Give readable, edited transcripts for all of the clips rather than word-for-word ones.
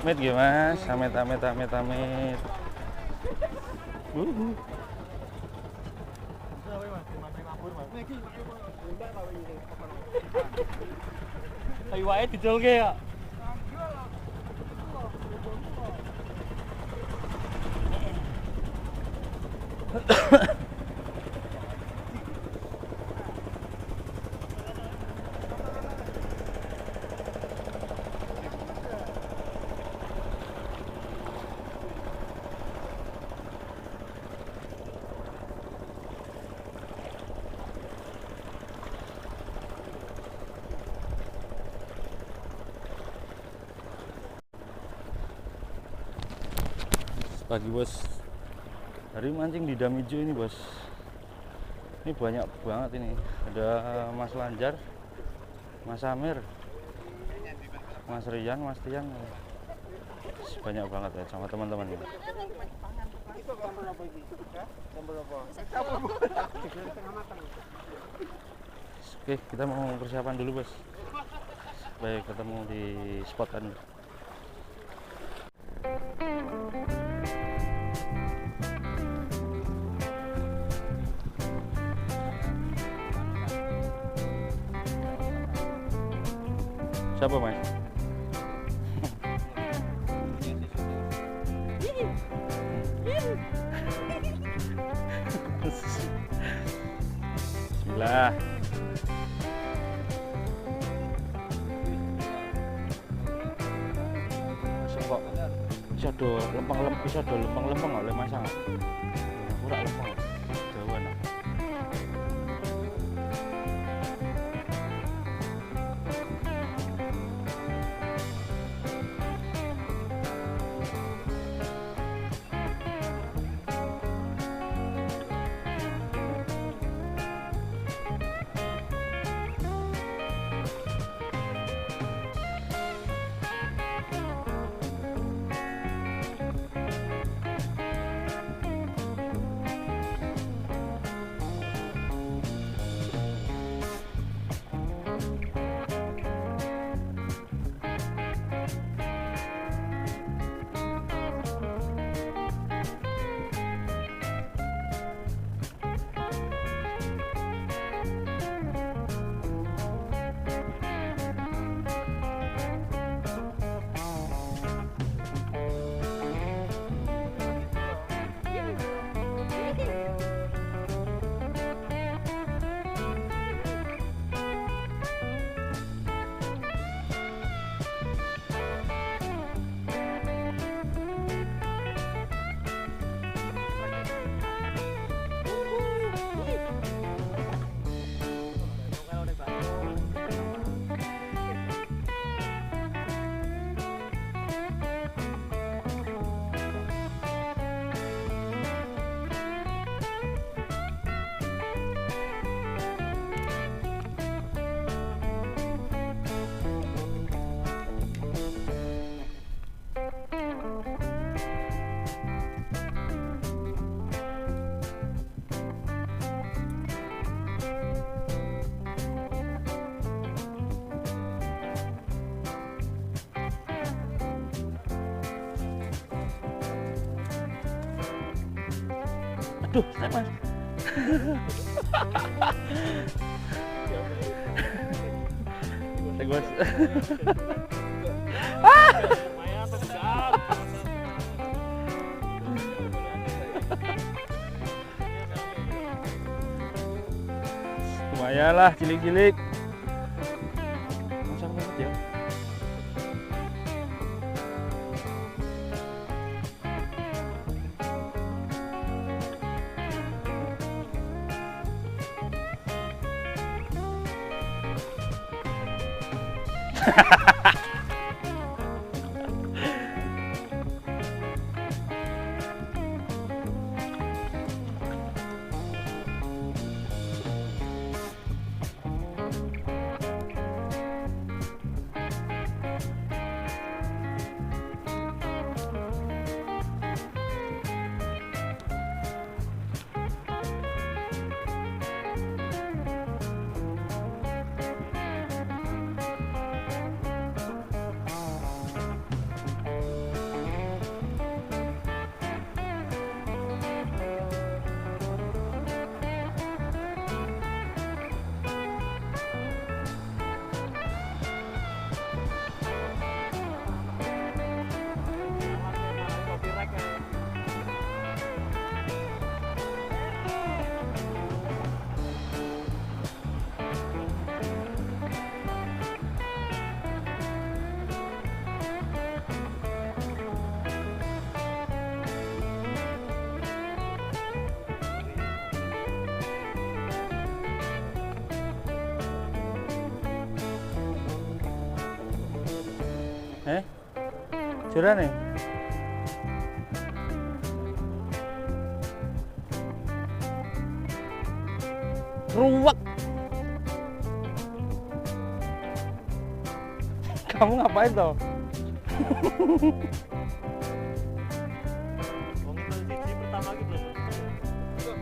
Amit gimana? Amit. Ayo wae diculke ya. Pagi bos, hari mancing di Damijo ini bos. Ini banyak banget ini. Ada Mas Lanjar, Mas Amir, Mas Rian, Mas Tian. Banyak banget ya sama teman-teman ini. Oke, kita mau persiapan dulu bos. Baik, ketemu di spot kan. Siapa mas? Bismillah. Kok bisa do lempeng oleh masang. Ora lempeng. Dawan. Aduh, step mas. Bos. Lumayan lah, cilik-cilik. Masang banget ya. Jurane. Ruwet. Kamu ngapain toh? Wong itu siji pertama iki belum.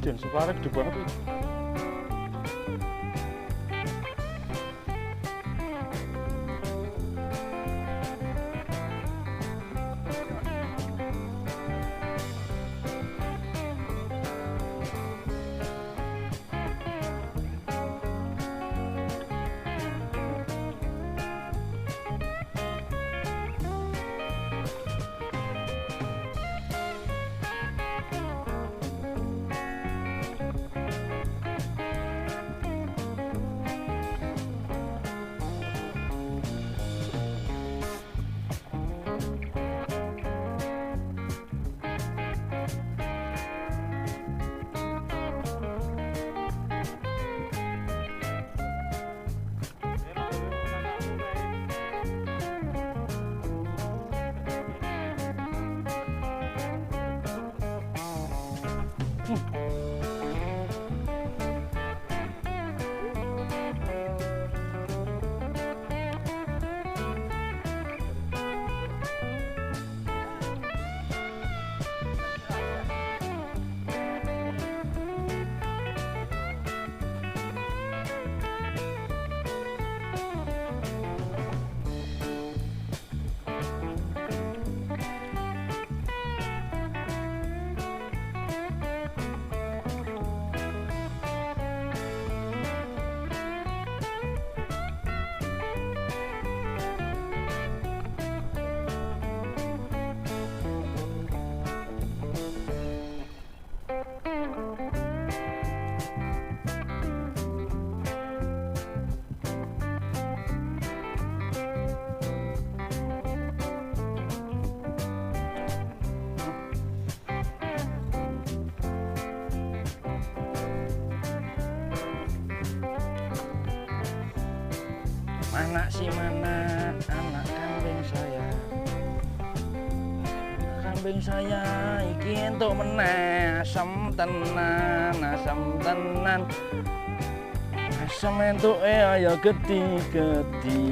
Dan suara gede banget itu. Mana sih mana anak kambing saya? Kambing saya iki entuk meneh asem tenan, asem tenan. Asem entuke ayo gedi-gedi.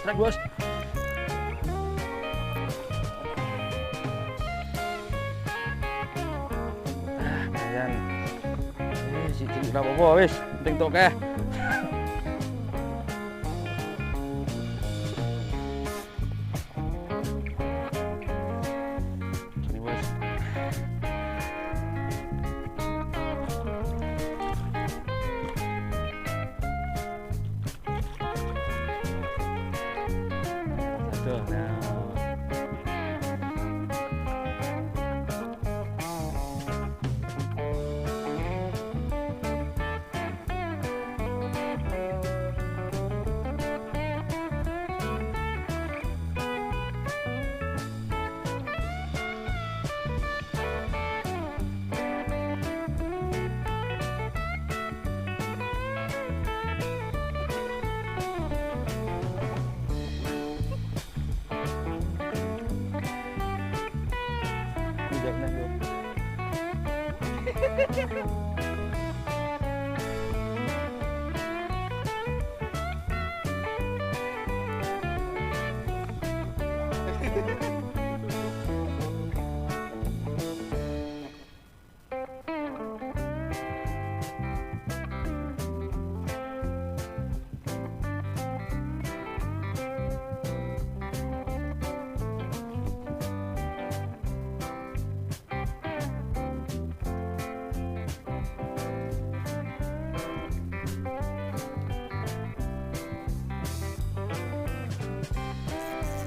Trek bos. Ayan. Si cilik ora apa-apa wis, penting tok keh. Sini bos. Tuh, nah. Jangan yo.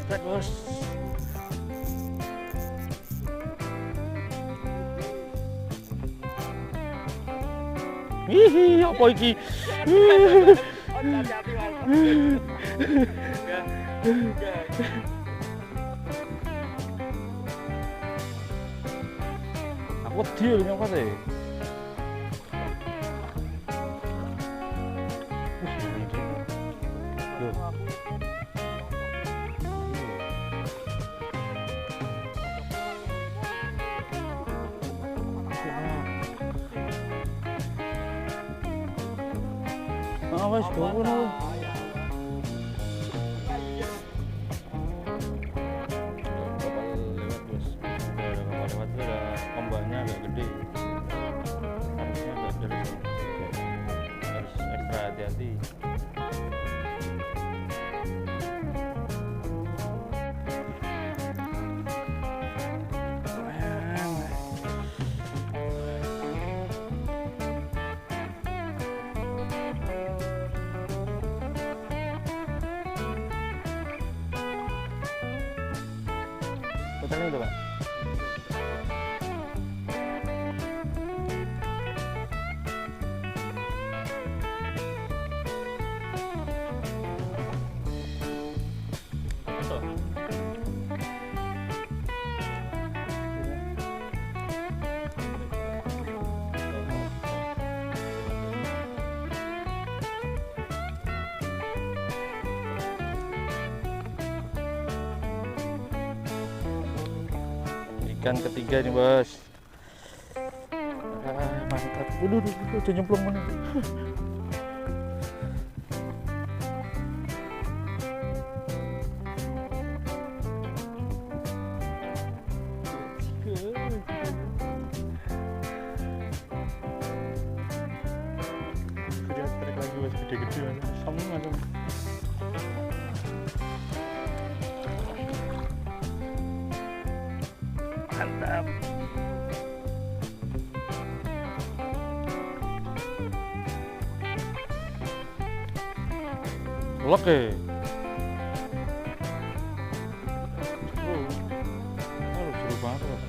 Trek bos. Hihi, apa iki? Hati-hati Mas. Ya. Aku deal nyapa sih. Wes gono. Lewat udah ombaknya agak gede. Harusnya agak deras. Harus ekstra hati-hati. Putarnya itu Pak. Ikan ketiga nih bos. Mantap. Udah nyemplung mana? Lihat trek lagi bos, gede-gede sama macam. Mantap. Oke. Seru banget loh.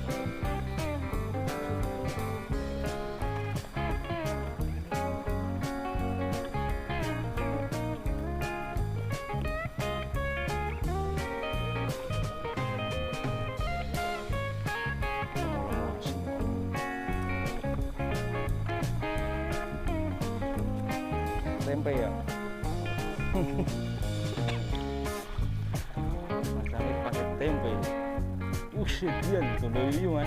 Tempe ya. Masanya pakai tempe. Dia tondo iyo Mas.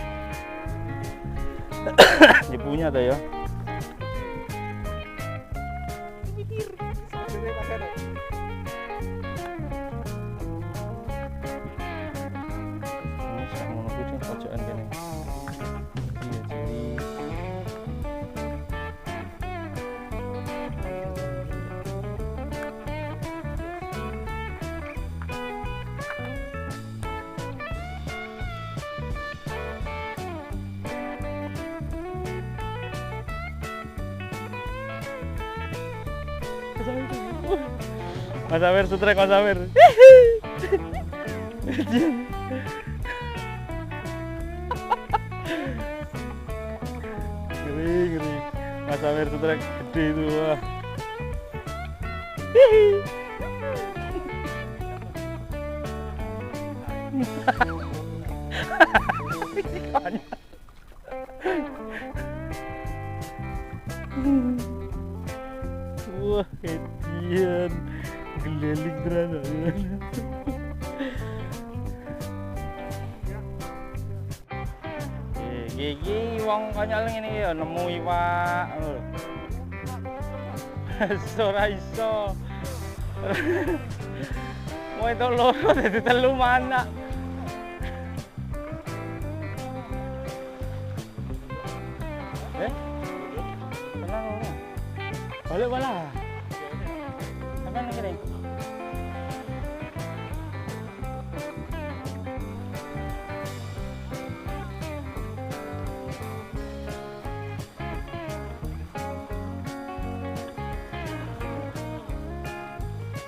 Dia punya dah ya. Ini sama nunggu di pojokan kene. Iya jadi. Mas Amir sutrek Mas Amir. Ngeri. Mas Amir sutrek gede itu wah. Wah, kecian geleling tenan. Gigi wong konyol ngene iki ya nemu iwak. Ora iso. Mau itu loro dadi telu mana. Tenang ora. Balik bala. Sampai nang kene.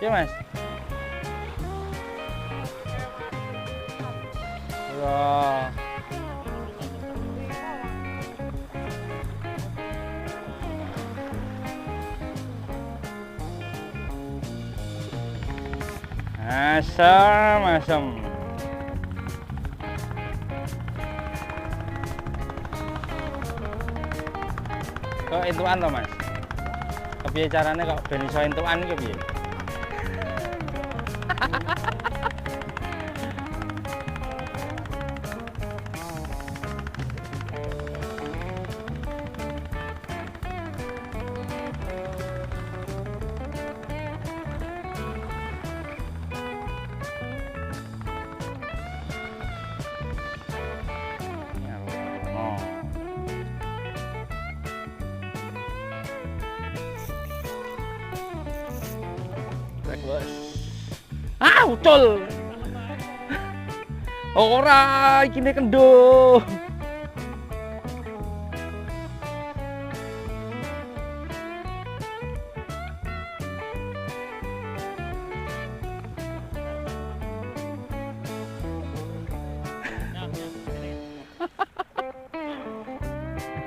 Iya Mas. Wah. Asam, asam. Kok entukan to, Mas? Kepiye carane kok ben iso entukan iki piye? Ah, ucul. Ora, iki nek kendo.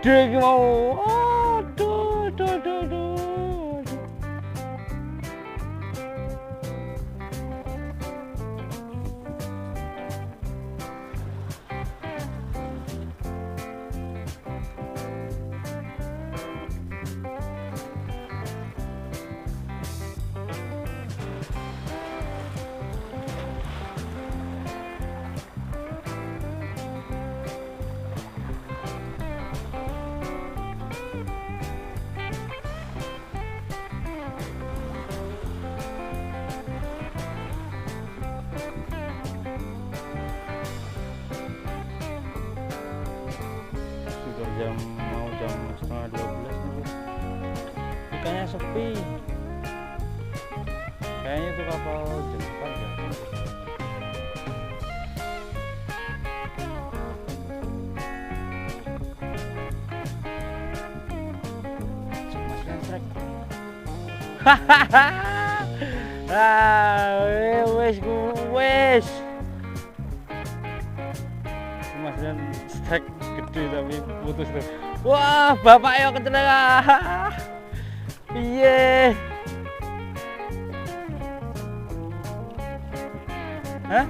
Gede iki mau. Aduh, aduh, aduh, aduh. Mau jam setengah 12 nih, ikannya sepi. Kayaknya itu kapal jembatan ya. Mas Lensrek. Wes wes. Mas Lensrek gede tapi putus tuh. Wah, bapak yo kecenengan. Piye? Hah?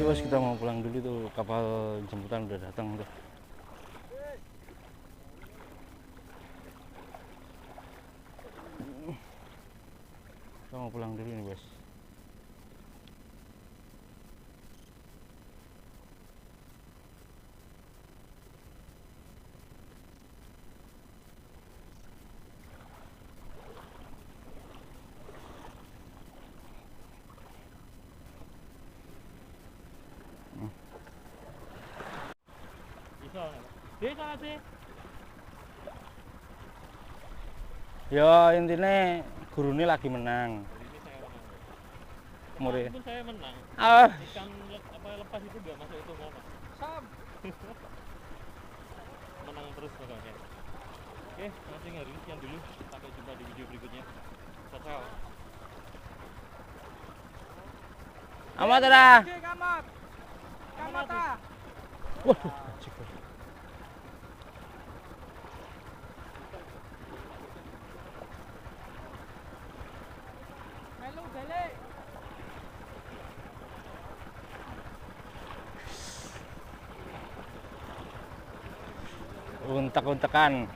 Bos, kita mau pulang dulu tuh, kapal jemputan udah datang tuh. Kita mau pulang dulu nih, Bos. Ya intinya guru ini lagi menang. Murid. Saya menang. Ikan apa lepas itu nggak masuk itu mana? Sam. Menang terus pokoknya. Oke, nanti hari ini sekian dulu. Sampai jumpa di video berikutnya. Ciao. Amat dah. Kamat. Kamat ah. Waduh, Melu balik. Untek-untekan.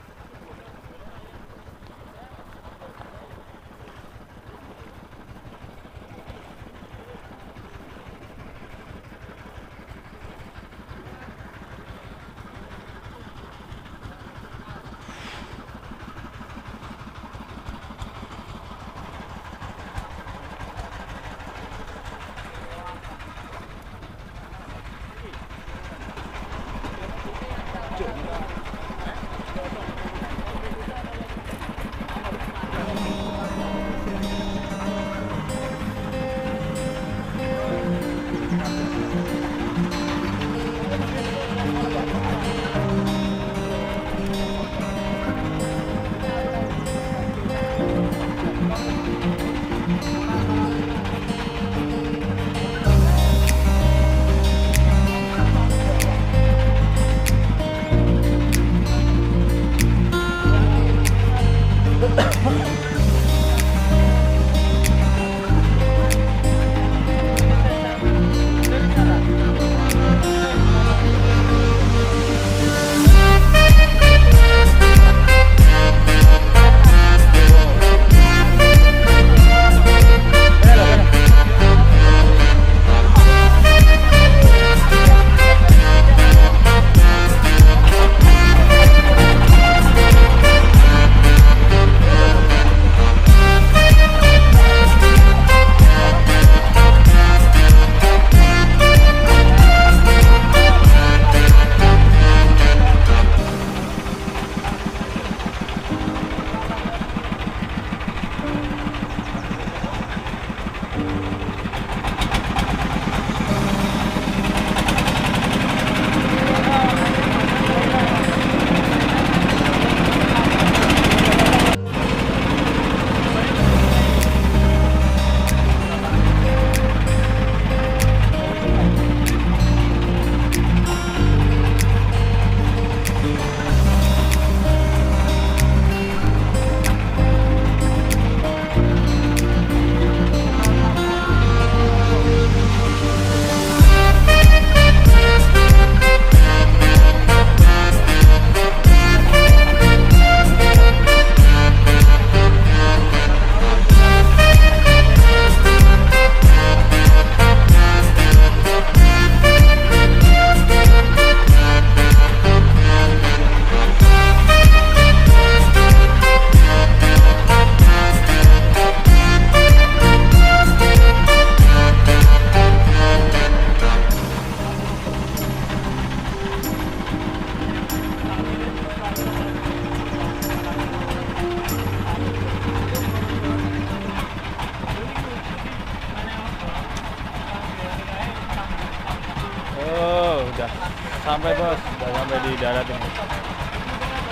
udah sampai bos, udah sampai di darat ini.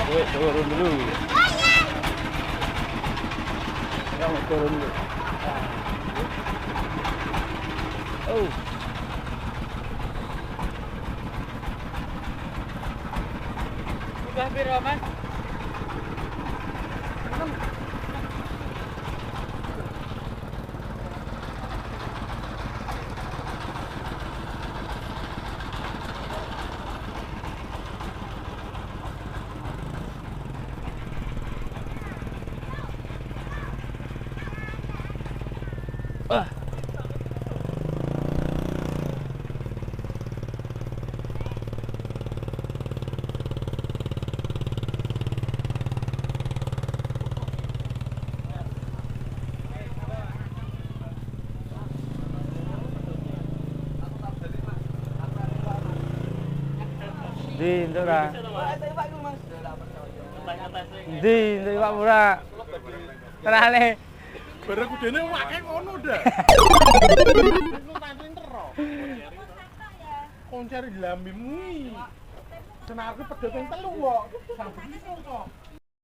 Wih, turun dulu. Kamu turun dulu. Oh. Udah piro, Mas? Ah. Di, itu lah. Di, itu Pak Pura. Kenale. Barang kudene wae ngono dah. Lu tantuin tero. Koncer di lambimu iki. Senarku pedhot ping 3 kok. Sampe iso kok.